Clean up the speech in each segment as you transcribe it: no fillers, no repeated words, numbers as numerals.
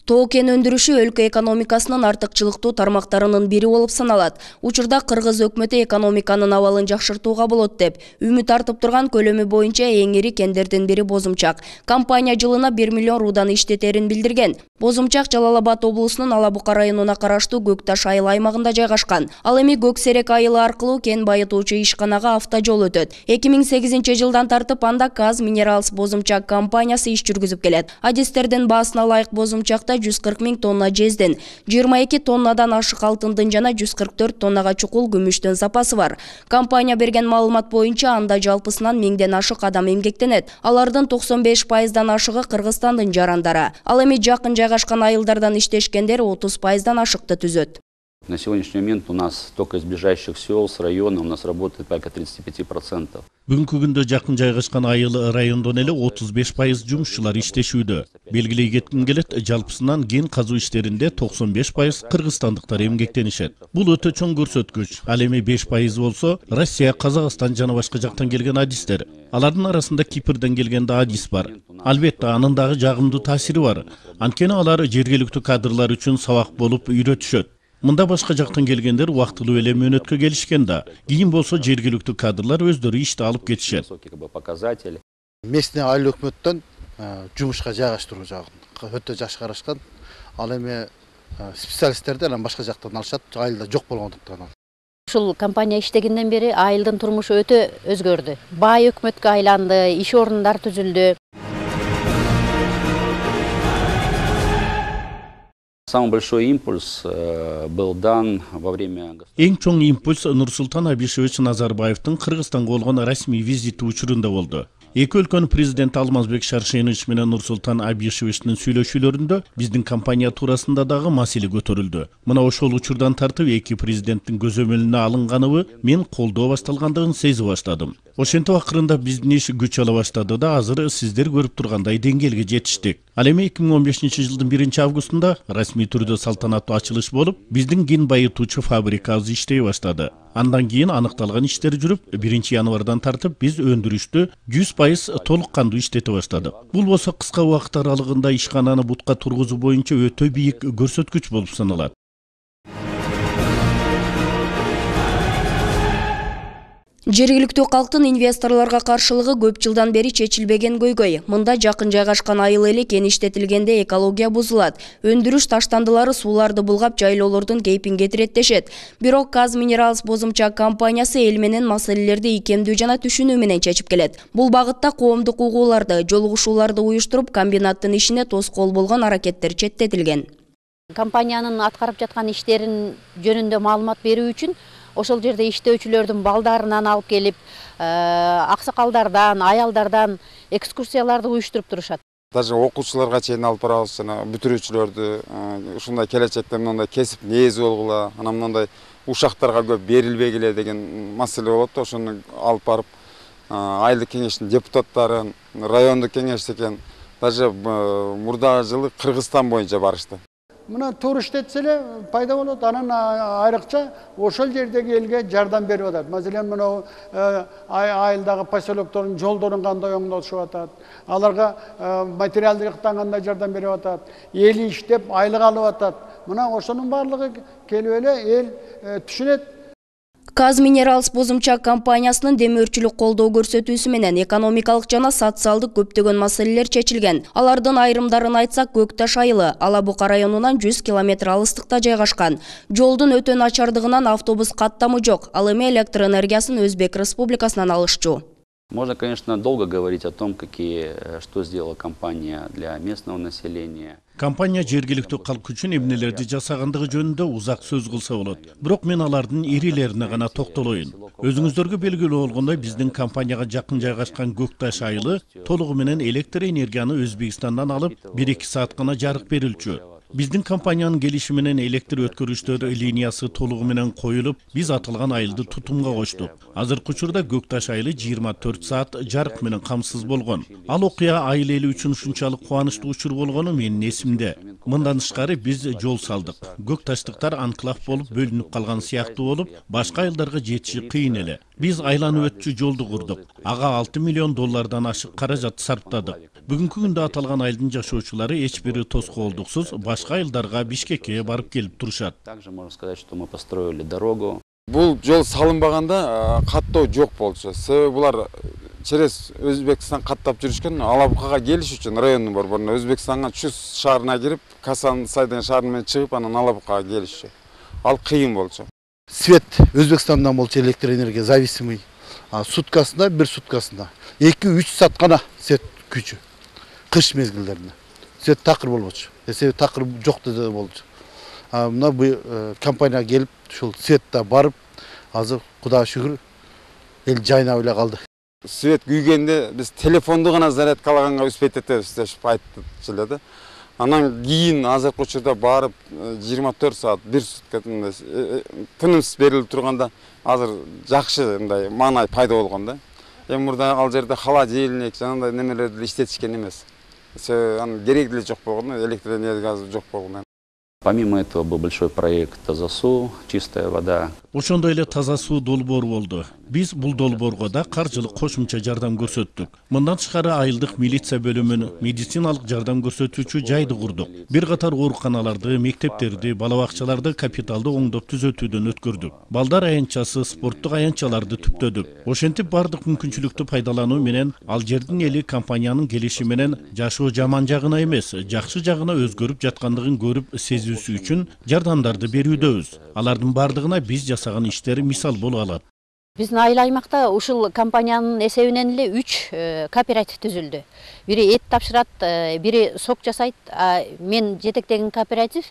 Тоо кен өндүрүшү өлкө экономикасынын артыкчылыктуу тармактарынын бири болуп саналат. Учурда кыргыз өкмөтү экономиканын абалын жакшыртууга болот деп үмүт артып турган көлөмү боюнча эң ири кендердин бири Бозумчак. Компания жылына 1 миллион руудан иштетерин билдирген. Бозумчак Жалал Абад облусунун Ала Бука районуна караштуу Көкташ айыл аймагында жайгашкан. Ал эми Көксерек айылы аркылуу кен байытуучу ишканага автожол өтөт. 2008 жылдан тартып анда Каз Минералс Бозумчак компаниясы иш жүргүзүп келет. Адистердин баасына ылайык Бозумчакта 140 000 тонна жезден, 22 тоннадан ашык алтындын жана 144 тоннага чукул күмүштүн запасы бар. Компания берген маалымат боюнча анда жалпысынан 1000ден ашык адам эмгектенет. Алардын 95%дан ашыгы Кыргызстандын жарандары. Ал эми жакын жайгашкан айылдардан иштешкендер 30%дан ашыкты түзөт. На сегодняшний момент у нас только из ближайших сел с района у нас работает порядка 35%. Бүгүнкү күндө жакын жайгашкан айыл райондон эле 35% жумушчулар иштешүүдө. Белгилей кетким келет, жалпысынан кен казуу иштеринде 95% кыргызстандыктар эмгектенишет. Бул өтө чоң көрсөткүч. Ал эми 5% болсо, Россия, Казакстан жана башка жактан келген адистер. Алардын арасында Кипрден келген да адис бар. Албетте, анын дагы жагымдуу таасири бар. Анткени алар жергиликтүү кадрлар үчүн сабак болуп үйрөтүшөт. Мында башка жактан келгендер убактылуу эле мөөнөткө келишкен да. Кийин болсо жергиликтүү кадрлар өздөрү ишти алып кетишет. Местный айыл өкмөттөн жумушка жайгаштыруу жагын өтө жакшы карашкан. Ал эми специалисттерди анан башка жактан алышат, айылда жок болгондуктан. Ушул компания иштегенден бери айылдын турмушу өтө өзгөрдү. Бай өкмөткө айланды, иш орундар түзүлдү. Самый большой импульс был дан во время... Эң чоң импульс Нурсултан Абишевич Назарбаевдин Кыргызстанга болгон расмий визити учурунда болду. Эки өлкөнүн президенти Алмазбек Шаршенович менен Нурсултан Абишевичтин сүйлөшүүлөрүндө биздин компания туурасында дагы маселе көтөрүлдү. Мына ошол учурдан тартып эки президенттин көзөмөлүнө алынганыбы мен колдоо башталгандыгын сезип баштадым. Ошентип акырында биздин иш күч ала баштады да азыр сиздер көрүп тургандай деңгээлге жетиштик. Ал эми 2015 жылдын 1 августунда расмий түрдө салтанаттуу ачылыш болуп, биздин кен байытуучу фабрикабыз иштей баштады. Андан кийин аныкталган иштер жүрүп, 1 январдан тартып биз өндүрүштү 100% толук кандуу иштете баштадык. Бул болсо кыска убакыт аралыгында ишкананы бутка тургузуу боюнча өтө бийик көрсөткүч болуп саналат. Жергиликтүү калктын инвесторлорго каршылыгы көп жылдан бери чечилбеген көйгөй. Мында жакын жайгашкан айыл эли кен иштетилгенде экология бузулат. Өндүрүш таштандылары сууларды булгап жайлоолордун кейпин кетирет дешет. Бирок Каз Минералс Бозумчак компаниясы эл менен маселелерди икемдүү жана түшүнүү менен чечип келет. Бул багытта коомдук угууларды, жолугушууларды уюштуруп, комбинаттын ишине тоскоол болгон аракеттер четтетилген. Компаниянын аткарып жаткан иштерин жөнүндө маалымат берүү үчүн ошол жерде иштөөчүлөрдүн балдарынан алып келип, аксакалдардан, аялдардан экскурсияларды уюштуруп турушат. Даже окуучуларга чейин алып барабыз, жана бүтүрүүчүлөрдү ушундай келечекте мындай кесип нээзи болгула, анан мындай ушактарга көп берилбегиле деген маселе болот. Ошону алып барып айылдык кеңештин депутаттарын, райондук кеңеш экен, даже мурдагы жылы Кыргызстан боюнча барышты. Мына туура иштетсе эле пайда болот. Анан айрыкча ошол жердеги элге жардам берип атат. Маселен, мына айылдагы поселоктордун жолдорун кандай оңдотушуп атат. Аларга материалдык жактан кандай жардам берип атат. Эли иштеп айлык алып атат. Мына ошонун баардыгы келип эле эл түшүнөт. Каз Минералс Бозумчак компаниясынын демөөрчүлүк колдоо көрсөтүүсү менен экономикалык жана социалдык көптөгөн маселелер чечилген. Алардын айрымдарын айтсак, Көкташ айылы Ала Бука районунан 100 км алыстыкта жайгашкан. Жолдун өтө начардыгынан автобус каттамы жок. Ал эми электроэнергиясын Өзбек Республикасынан алышчу. Можно, конечно, долго говорить о том, что сделала компания для местного населения. Компания жергиликтүү калк үчүн эмнелерди жасагандыгы жөнүндө узак сөз кылса болот. Бирок мен алардын ирилерине гана токтолоюн. Өзүңүздөргө белгилүү болгондой, биздин компанияга жакын жайгашкан Көкташ айылы толугу менен электр энергияны Өзбекстандан алып 1-2 саат гана жарык берилчү. Биздин компаниянын келиши менен электр өткөрүштөр линиясы толугу менен коюлуп, биз атылган айылды тутумга коштук. Азыркы учурда Көкташ айылы 24 саат жарык менен камсыз болгон. Ал окуя айыл эли үчүн ушунчалык кубанычтуу учур болгону менин эсимде. Мындан тышкары биз жол салдык. Көкташтыктар анклав болуп бөлүнүп калган сыяктуу болуп, башка айылдарга жетиши кыйын эле. Биз айланып өтчү жолду курдук. Ага 6 миллион доллардан ашык каражат сарптадык. Бүгүнкү күндө аталган айылдын жашоочулары эч бири тоскоолдуксуз башка айылдарга Бишкекке барып келип турушат. Также можно сказать, что мы построили дорогу. Бул жол салынбаганда каттоо жок болчу. Себеби булар через Өзбекстан каттап жүрүшкөн. Алабукага келиш үчүн райондун борборуна Өзбекстанга Чус шаарына кирип, Касан Сайдан шаарына менен чыгып, анан Алабукага келишчү. Ал кыйын болчу. Свет Өзбекстандан болчу, электр энергия зависимый. Суткасында, бир суткасында 2-3 саат гана свет күчү. Кыш мезгилдеринде. Свет такыр болбочу. Себеби такыр жок да болчу. Мына бу компанияга келип, ушул светте барып, азыр Кудайга шүгүр эл жайнап эле калды. Свет күйгенде биз телефонду гана зарядкалаганга успеть этебиз деп айтчылы да. Анан кийин азыркы учурда барып 24 саат бир суткада тынымсыз берилип турганда азыр жакшы мындай маанай пайда болгон да. Эми мурда ал жерде холодильник жанагындай немелерди иштетишкен эмес. Анын кереги деле жок болгон, электр энергиясы жок болгон. Помимо этого был большой проект Тазасу, чистая вода. Ошондой эле таза суу долбоору болду. Биз бул долбоорго да каржылык кошумча жардам көрсөттүк. Мындан тышкары айылдык милиция бөлүмүн медициналык жардам көрсөтүүчү жайды курдук. Бир катар ооруканаларды, мектептерди, бала бакчаларды капиталды оңдоп түзөтүүдөн өткөрдүк. Балдар аянтчасы, спорттук аянтчаларды түптөдүк. Ошентип бардык мүмкүнчүлүктү пайдалануу менен ал жердин эли компаниянын келиши менен жашоо жаман жагына эмес, жакшы жагына өзгөрүп жаткандыгын көрүп сезүүсү үчүн жардамдарды берүүдөбүз. Алардын бардыгына биз жасаган иштер мисал боло алат. Биздин айыл аймакта ушул компаниянын эсебинен эле 3 кооператив түзүлдү. Бири эт тапшырат, бири сок жасайт. Мен жетектеген кооператив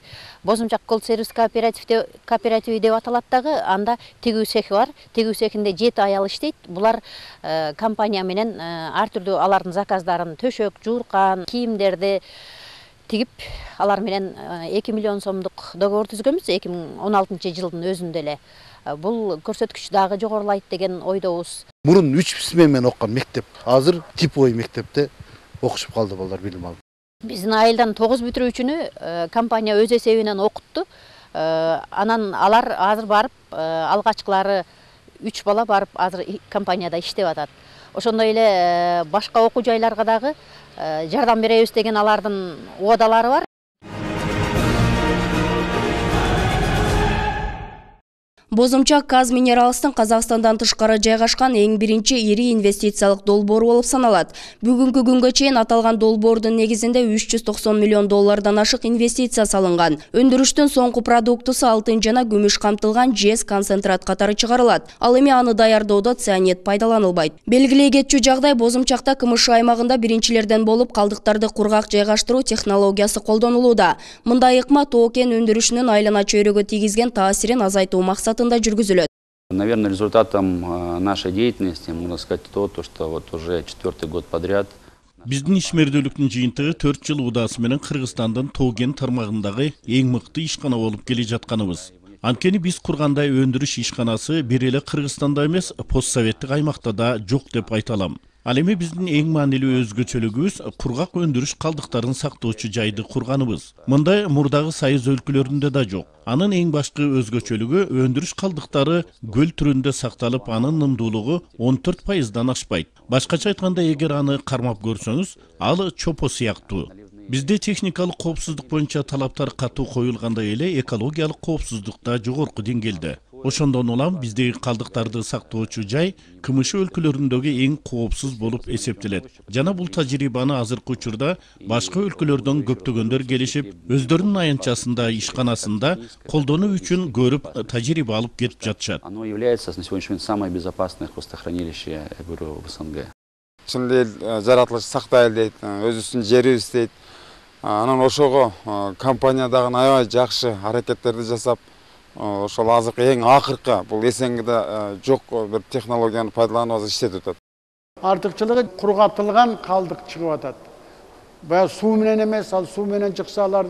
Бозумчак кол сервис кооперативи деп аталат дагы. Анда тигүү цехи бар. Тигүү цехинде 7 аял иштейт. Булар компания менен ар түрдүү алардын заказдарын төшөк, жууркан, кийимдерди тигип, алар менен 2 миллион сомдук договор түзгөнбүз 2016 жылдын өзүндө эле. Бул көрсөткүч дагы жогорулайт деген ойдобуз. Мурун 3 сменмен оккан мектеп, азыр типовой мектепте окушуп калды балдар, билим алып. Биздин айылдан 9 бүтүрүүчүнү компания өз эсебинен окутту. Анан алар азыр барып, алгачкылары 3 бала барып азыр компанияда иштеп атат. Ошондой эле башка окуу жайларга дагы жардам беребиз деген алардын уадалары бар. Бозумчак Каз Минералстын Казакстандан тышкары жайгашкан эң биринчи ири инвестициялык долбоору болуп саналат. Бүгүнкү күнгө чейин аталган долбоордун негизинде 390 миллион доллардан ашык инвестиция салынган. Өндүрүштүн соңку продуктусу алтын жана күмүш камтылган жез концентрат катары чыгарылат. Ал эми аны даярдоодо цианид пайдаланылбайт. Белгилей кетчү жагдай Бозумчакта КМШ аймагында биринчилерден болуп калдыктарды кургак жайгаштыруу технологиясы колдонулууда. Мындай ыкма тоо кен өндүрүшүнүн айлана чөйрөгө тийгизген таасирин азайтуу максатында жүргүзүлөт. Наверное, результатом нашей деятельности можно сказать то, что вот уже 4-й год подряд биздин ишмердүүлүктүн жыйынтыгы 4 жыл удаасы менен Кыргызстандын тоо кен тармагындагы эң мыкты ишкана болуп келе жатканыбыз. Анткени биз кургандай өндүрүш ишканасы бир эле Кыргызстанда эмес, постсоветтик аймакта да жок деп айта алам. Ал эми биздин эң маанилүү өзгөчөлүгүбүз кургак өндүрүш калдыктарын сактоочу жайды курганыбыз. Мындай мурдагы Союз өлкөлөрүндө да жок. Анын эң башкы өзгөчөлүгү өндүрүш калдыктары көл түрүндө сакталып, анын нымдуулугу 14%дан ашпайт. Башкача айтканда, эгер аны кармап көрсөңүз, ал чопо сыяктуу. Бизде техникалык коопсуздук боюнча талаптар катуу коюлгандай эле экологиялык коопсуздук да жогорку деңгээлде. Ошондон улам биздеги калдыктарды сактоочу жай КМШ өлкөлөрүндөгү эң коопсуз болуп эсептелет. Жана бул тажрыйбаны азыркы учурда башка өлкөлөрдөн көптөгөндөр келишип, өздөрүнүн аянтчасында, ишканасында колдонуу үчүн көрүп, тажрыйба алып кетип жатышат. Оно является на сегодняшний день самое безопасное хвостохранилище, я говорю, в СНГ. Чын эл жаратылыш сактайлы дейт, өзүбүздүн жерибиз дейт. Анан ошого компания дагы аябай жакшы аракеттерди жасап, ошол азыркы эң акыркы бул СНГде жок бир технологияны пайдаланып иштетип атат. Артыкчылыгы кургатылган калдык чыгып атат. баягы суу менен эмес, ал суу менен чыкса алар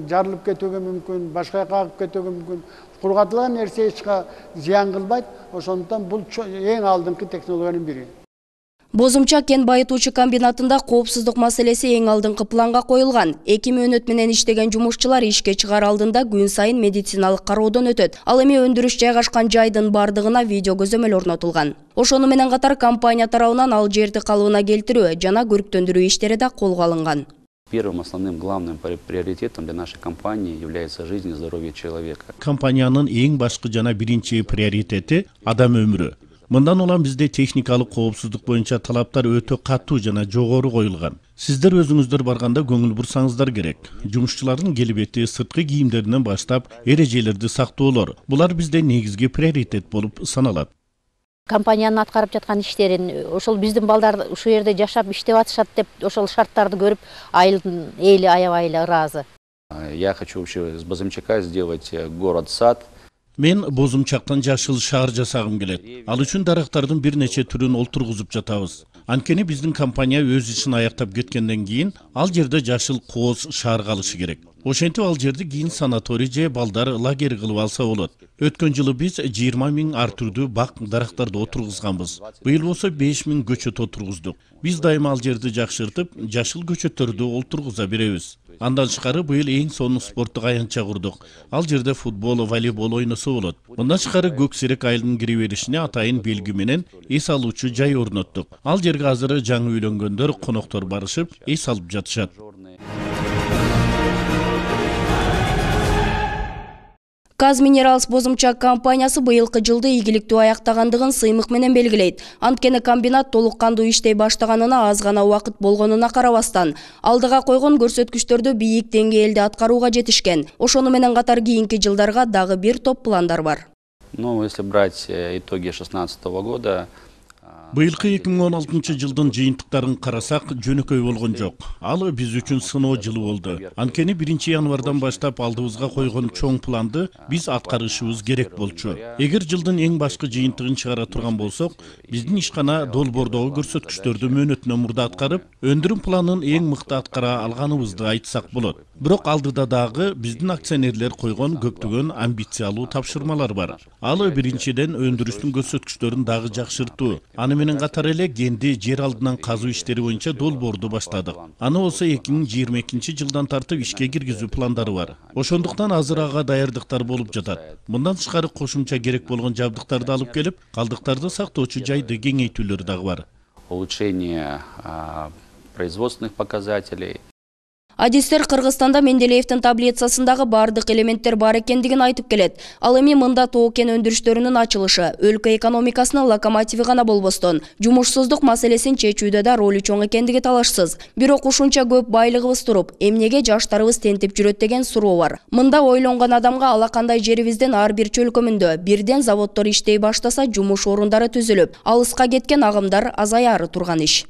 жарылып кетүүгө мүмкүн, башка жака агып кетүүгө мүмкүн. Кургатылган нерсе эч зыян кылбайт. Ошондуктан бул эң алдыңкы технологиянын бири. Бозумча кен байытуучу комбинатында коопсуздук маселеси эң алдыңкы планга коюлган. 2 мөөнөт менен иштеген жумушчулар ишке чыгаар алдында күн сайын медициналык кароодон өтөт. Ал эми өндүрүш жайгашкан жайдын бардыгына видео көзөмөл орнотулган. Ошону менен катар компания тарабынан ал жерди калыбына келтирүү жана көрктөндүрүү иштери да колго алынган. Первым основным главным приоритетом для нашей компании является жизнь и здоровье человека. Компаниянын эң башкы жана биринчи приоритети адам өмүрү. Мындан улам бизде техникалык коопсуздук боюнча талаптар өтө катуу жана жогору коюлган. Сиздер өзүңүздөр барганда көңүл бурсаңыздар керек. Жумушчулардын келбети, сырткы кийимдеринен баштап эрежелерди сактоолор. Булар бизде негизги приоритет болуп саналат. Компаниянын аткарып жаткан иштерин, ошол биздин балдар ушул жерде жашап иштеп атышат деп ошол шарттарды көрүп, айылдын эли аябай эле ыраазы. Я хочу вообще с Бозымчака сделать город-сад. Мен Бозумчактан жашыл шаар жасагым келет. Ал үчүн дарактардын бир нече түрүн олтургузуп жатабыз. Анткени биздин компания өз ишин аяктап кеткенден кийин ал жерде жашыл кооз шаар калышы керек. Ошентип ал жерди кийин санаторий же балдар лагерь кылып алса болот. Өткөн жылы биз 20 000 ар түрдүү бак дарактарды отургузганбыз. Быйыл болсо 5 000 көчөт отургуздук. Биз дайыма ал жерди жакшыртып, жашыл көчөттөрдү олтургуза беребиз. Андан тышкары быйыл эң сонун спорттук аянтча курдук. Ал жерде футбол, волейбол ойносо болот. Мындан тышкары Көксерек айылынын кире беришине атайын белги менен эс алуучу жай орноттук. Ал жерге азыр жаңы үйлөнгөндөр, коноктор барышып, эс алып жатышат. Казминералс Бозумчак компаниясы быйылкы жылды ийгиликтүү аяктагандыгын сыймык менен белгилейт. Анткени комбинат толук кандуу иштей баштаганына аз гана убакыт болгонуна карабастан, алдыга койгон көрсөткүчтөрдү бийик деңгээлде аткарууга жетишкен. Ошону менен катар кийинки жылдарга дагы бир топ пландар бар. Ну, если брать итоги 2016 года, Быйылкы 2016 жылдын жыйынтыктарын карасак, жөнөкөй болгон жок. Ал биз үчүн сыноо жылы болду. Анткени 1 январдан баштап алдыбызга койгон чоң планды биз аткарышыбыз керек болчу. Эгер жылдын эң башкы жыйынтыгын чыгара турган болсок, биздин ишкана долбоордогу көрсөткүчтөрдү мөөнөтүнөн мурда аткарып, өндүрүм планын эң мыкты аткара алганыбызды айтсак болот. Бирок алдыда дагы биздин акционерлер койгон көптөгөн амбициялуу тапшырмалар бар. Ал биринчиден өндүрүштүн көрсөткүчтөрүн дагы жакшыртуу. Аны менен катар эле кенди жер алдынан казуу иштери боюнча долбоорду баштадык. Аны болсо 2022 жылдан тартып ишке киргизүү пландары бар. Ошондуктан азыр ага даярдыктар болуп жатат. Мындан тышкары кошумча керек болгон жабдыктарды алып келип, калдыктарды сактоочу жайды кеңейтүүлөр дагы бар. Улучшение производственных показателей. Адистер Кыргызстанда Менделеевдин таблицасындагы бардык элементтер бар экендигин айтып келет. Ал эми мында тоо кен өндүрүштөрүнүн ачылышы, өлкө экономикасынын локомотиви гана болбостон, жумушсуздук маселесин чечүүдө да ролу чоң экендиги талашсыз. Бирок ушунча көп байлыгыбыз туруп, эмнеге жаштарыбыз тентип жүрөт деген суроо бар. Мында ойлонгон адамга алакандай жерибиздин ар бир чөлкөмүндө бирден заводдор иштей баштаса, жумуш орундары түзүлүп, алыска кеткен агымдар азаяры турган иш.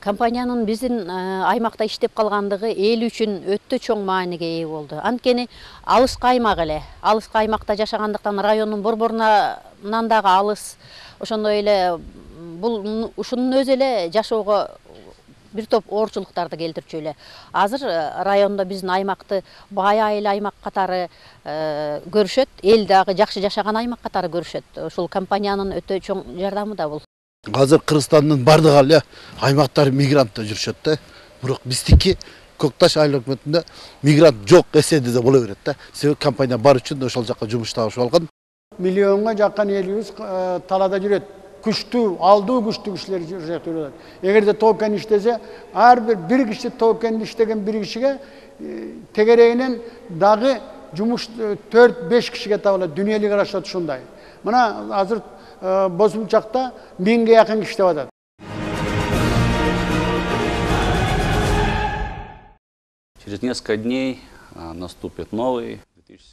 Компаниянын биздин аймакта иштеп калгандыгы эл үчүн өтө чоң мааниге ээ болду. Анткени алыска аймак эле. Алыска аймакта жашагандыктан райондун борборунан дагы алыс. Ошондой эле бул ушунун өзү эле жашоого бир топ оорчулуктарды келтирчү эле. Азыр райондо биздин аймакты бай айыл аймак катары көрүшөт, эл дагы жакшы жашаган аймак катары көрүшөт. Ушул компаниянын өтө чоң жардамы да бул. Азыр Кыргызстандын бардык эле аймактары мигрантта жүрүшөт да. Бирок биздики Көкташ айыл өкмөтүндө мигрант жок эседи да боло берет да. Себеби компания бар үчүн ошол жака жумуш табышып алган. Миллионго жакын элибиз талаада жүрөт. Күчтүү, алдуу күчтүү кишилер жүрөт. Эгерде тоо кен иштесе, ар бир киши тоо кенди иштеген бир кишиге тегерегинен дагы жумуш 4-5 кишиге табылат. Дүйнөлүк карашат ушундай. Мына азыр Бозумчакта 1000ге жакын киши иштеп атат. Через несколько дней наступит новый.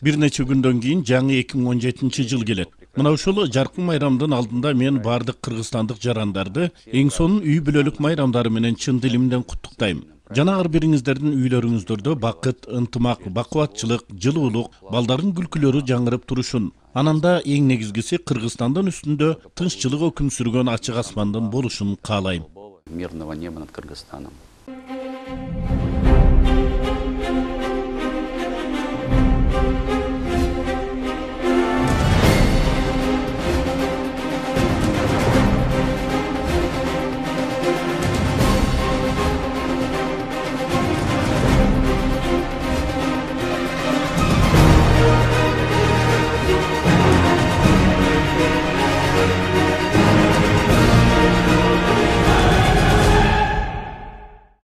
Бир нече күндөн кийин жаңы 2017 жыл келет. Мына ушул жаркын майрамдын алдында мен бардык кыргызстандык жарандарды эң сонун үй бүлөлүк майрамдары менен чын дилимден куттуктайм. Жана ар бириңиздердин үйлөрүңүздөрдө бакыт, ынтымак, бакубатчылык, жылуулук, балдардын күлкүлөрү жаңырып турушун. Ананда эң негизгиси Кыргызстандын үстүндө тынччылык өкүм сүргөн ачык асмандын болушун каалайм. Мирного неба над Кыргызстаном.